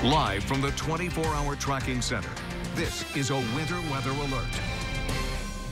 Live from the 24-hour tracking center, this is a winter weather alert.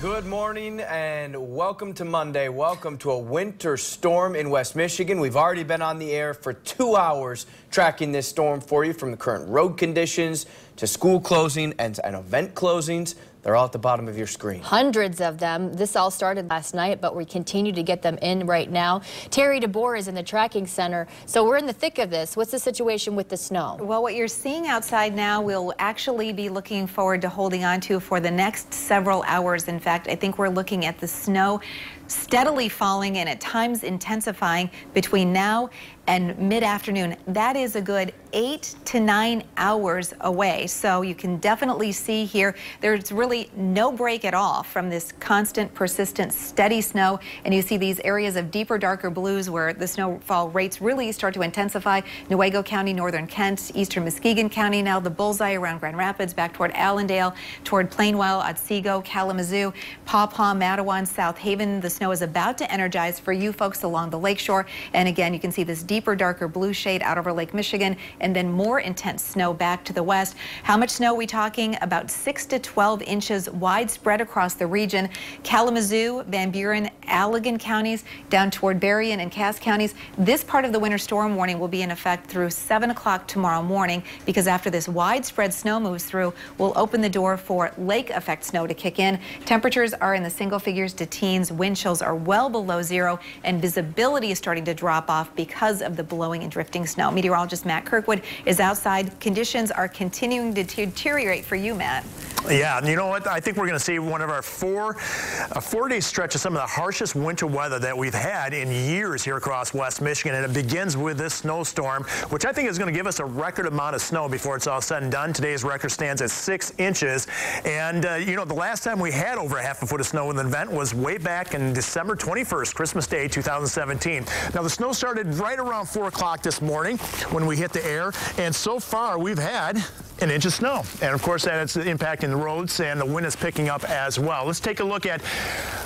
Good morning and welcome to Monday. Welcome to a winter storm in West Michigan. We've already been on the air for 2 hours tracking this storm for you, from the current road conditions to school closing and event closings. They're all at the bottom of your screen. Hundreds of them. This all started last night, but we continue to get them in right now. Terry DeBoer is in the tracking center, so we're in the thick of this. What's the situation with the snow? Well, what you're seeing outside now, we'll actually be looking forward to holding on to for the next several hours. In fact, I think we're looking at the snow steadily falling and at times intensifying between now and mid-afternoon. That is a good 8 to 9 hours away. So you can definitely see here there's really no break at all from this constant, persistent, steady snow. And you see these areas of deeper, darker blues where the snowfall rates really start to intensify. Newaygo County, northern Kent, eastern Muskegon County, now the bullseye around Grand Rapids, back toward Allendale, toward Plainwell, Otsego, Kalamazoo, Paw Paw, Matawan, South Haven. The snow is about to energize for you folks along the lakeshore. And again, you can see this deeper, darker blue shade out over Lake Michigan, and then more intense snow back to the west. How much snow are we talking? About 6 to 12 inches widespread across the region. Kalamazoo, Van Buren, Allegan counties, down toward Berrien and Cass counties. This part of the winter storm warning will be in effect through 7 o'clock tomorrow morning, because after this widespread snow moves through, we'll open the door for lake effect snow to kick in. Temperatures are in the single figures to teens. Wind chills are well below zero, and visibility is starting to drop off because of the blowing and drifting snow. Meteorologist Matt Kirkwood is outside. Conditions are continuing to deteriorate for you, Matt. Yeah, you know what? I think we're going to see one of our four-day stretch of some of the harshest winter weather that we've had in years here across West Michigan, and it begins with this snowstorm, which I think is going to give us a record amount of snow before it's all said and done. Today's record stands at 6 inches, and you know, the last time we had over a half a foot of snow in an event was way back in December 21st, Christmas Day, 2017. Now, the snow started right around 4 o'clock this morning when we hit the air, and so far we've had an inch of snow, and of course that is impacting the roads, and the wind is picking up as well. Let's take a look at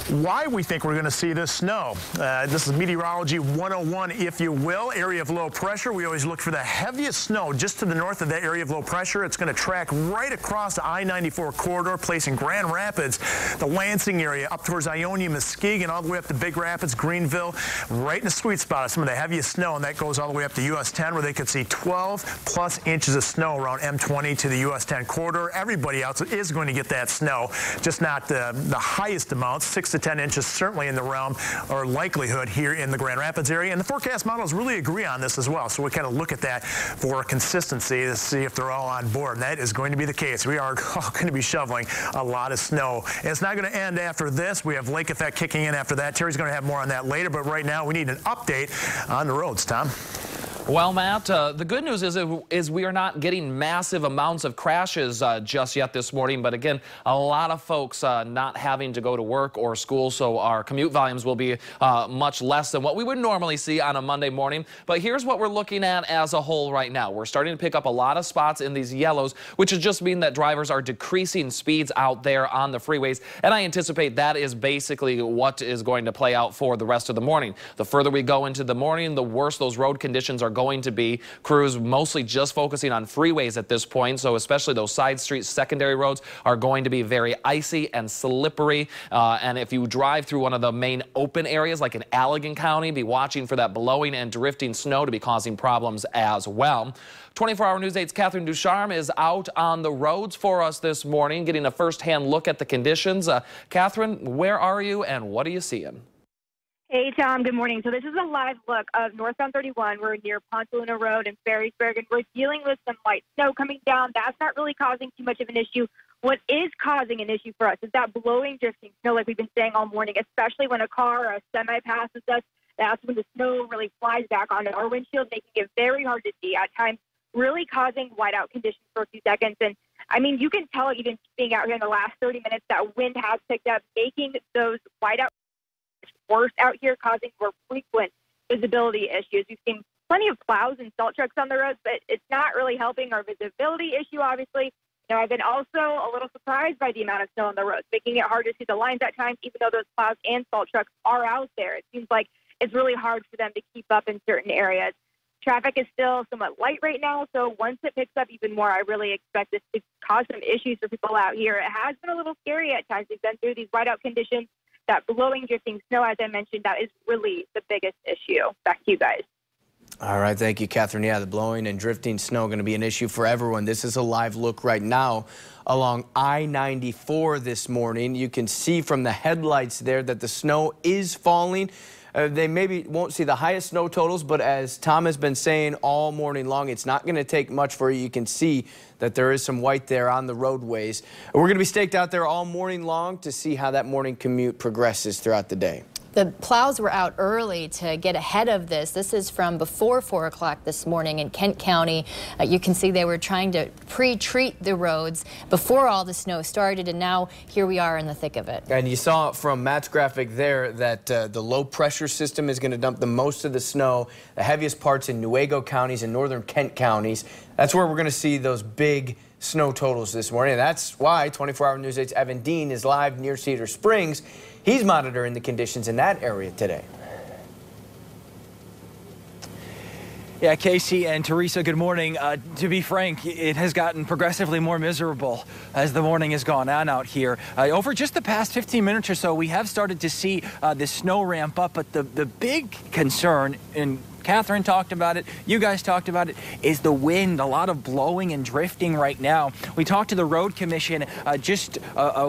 why we think we're going to see this snow. This is Meteorology 101, if you will. Area of low pressure. We always look for the heaviest snow just to the north of that area of low pressure. It's going to track right across the I-94 corridor, placing Grand Rapids, the Lansing area, up towards Ionia, Muskegon, all the way up to Big Rapids, Greenville, right in the sweet spot of some of the heaviest snow, and that goes all the way up to US 10, where they could see 12 plus inches of snow around M20 to the US 10 corridor. Everybody else is going to get that snow, just not the highest amounts. 6 to 10 inches certainly in the realm or likelihood here in the Grand Rapids area, and the forecast models really agree on this as well, so we kind of look at that for consistency to see if they're all on board, and that is going to be the case. We are all going to be shoveling a lot of snow, and it's not going to end after this. We have lake effect kicking in after that. Terry's going to have more on that later, but right now we need an update on the roads. Tom? Well, Matt, the good news is we are not getting massive amounts of crashes just yet this morning. But again, a lot of folks not having to go to work or school, so our commute volumes will be much less than what we would normally see on a Monday morning. But here's what we're looking at as a whole right now. We're starting to pick up a lot of spots in these yellows, which is just mean that drivers are decreasing speeds out there on the freeways. And I anticipate that is basically what is going to play out for the rest of the morning. The further we go into the morning, the worse those road conditions are going to be. Crews mostly just focusing on freeways at this point, so especially those side streets, secondary roads are going to be very icy and slippery. And if you drive through one of the main open areas like in Allegan County, be watching for that blowing and drifting snow to be causing problems as well. 24-hour News 8's Catherine Ducharme is out on the roads for us this morning, getting a first-hand look at the conditions. Catherine, where are you and what are you seeing? Hey, Tom. Good morning. So this is a live look of northbound 31. We're near Pontaluna Road and Ferrisburg, and we're dealing with some light snow coming down. That's not really causing too much of an issue. What is causing an issue for us is that blowing, drifting snow, like we've been saying all morning, especially when a car or a semi passes us. That's when the snow really flies back onto our windshield, making it very hard to see at times, really causing whiteout conditions for a few seconds. And, I mean, you can tell even being out here in the last 30 minutes that wind has picked up, making those whiteout worse out here, causing more frequent visibility issues. We've seen plenty of plows and salt trucks on the roads, but it's not really helping our visibility issue, obviously. You know, I've been also a little surprised by the amount of snow on the roads, making it hard to see the lines at times, even though those plows and salt trucks are out there. It seems like it's really hard for them to keep up in certain areas. Traffic is still somewhat light right now, so once it picks up even more, I really expect this to cause some issues for people out here. It has been a little scary at times. We've been through these whiteout conditions, that blowing, drifting snow, as I mentioned, that is really the biggest issue. Back to you guys. All right, thank you, Catherine. Yeah, the blowing and drifting snow going to be an issue for everyone. This is a live look right now along I-94 this morning. You can see from the headlights there that the snow is falling. They maybe won't see the highest snow totals, but as Tom has been saying all morning long, it's not going to take much for you. You can see that there is some white there on the roadways. We're going to be staked out there all morning long to see how that morning commute progresses throughout the day. The plows were out early to get ahead of this. This is from before 4 o'clock this morning in Kent County. You can see they were trying to pre-treat the roads before all the snow started, and now here we are in the thick of it. And you saw from Matt's graphic there that the low pressure system is going to dump the most of the snow, the heaviest parts in Newaygo counties and northern Kent counties. That's where we're going to see those big snow totals this morning. And that's why 24-hour News 8's Evan Dean is live near Cedar Springs. He's monitoring the conditions in that area today. Yeah, Casey and Teresa, good morning. To be frank, it has gotten progressively more miserable as the morning has gone on out here. Over just the past 15 minutes or so, we have started to see the snow ramp up, but the big concern, and Catherine talked about it, you guys talked about it, is the wind. A lot of blowing and drifting right now. We talked to the road commission just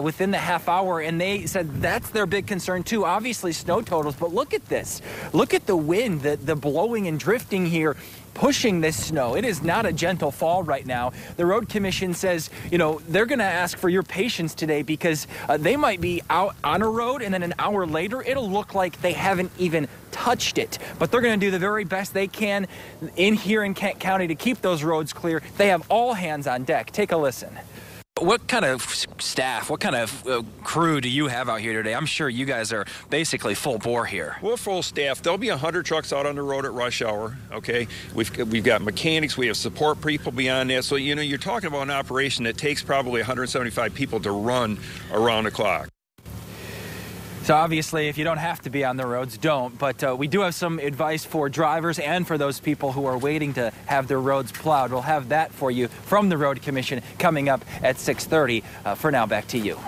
within the half hour, and they said that's their big concern too. Obviously snow totals, but look at this. Look at the wind, the blowing and drifting here, pushing this snow. It is not a gentle fall right now. The road commission says, you know, they're going to ask for your patience today because they might be out on a road and then an hour later it'll look like they haven't even touched it. But they're going to do the very best they can in here in Kent County to keep those roads clear. They have all hands on deck. Take a listen. What kind of staff, what kind of crew do you have out here today? I'm sure you guys are basically full bore here. We're full staff. There'll be 100 trucks out on the road at rush hour, okay? We've got mechanics, we have support people beyond that. So, you know, you're talking about an operation that takes probably 175 people to run around the clock. So obviously, if you don't have to be on the roads, don't. But we do have some advice for drivers and for those people who are waiting to have their roads plowed. We'll have that for you from the Road Commission coming up at 6:30. For now, back to you.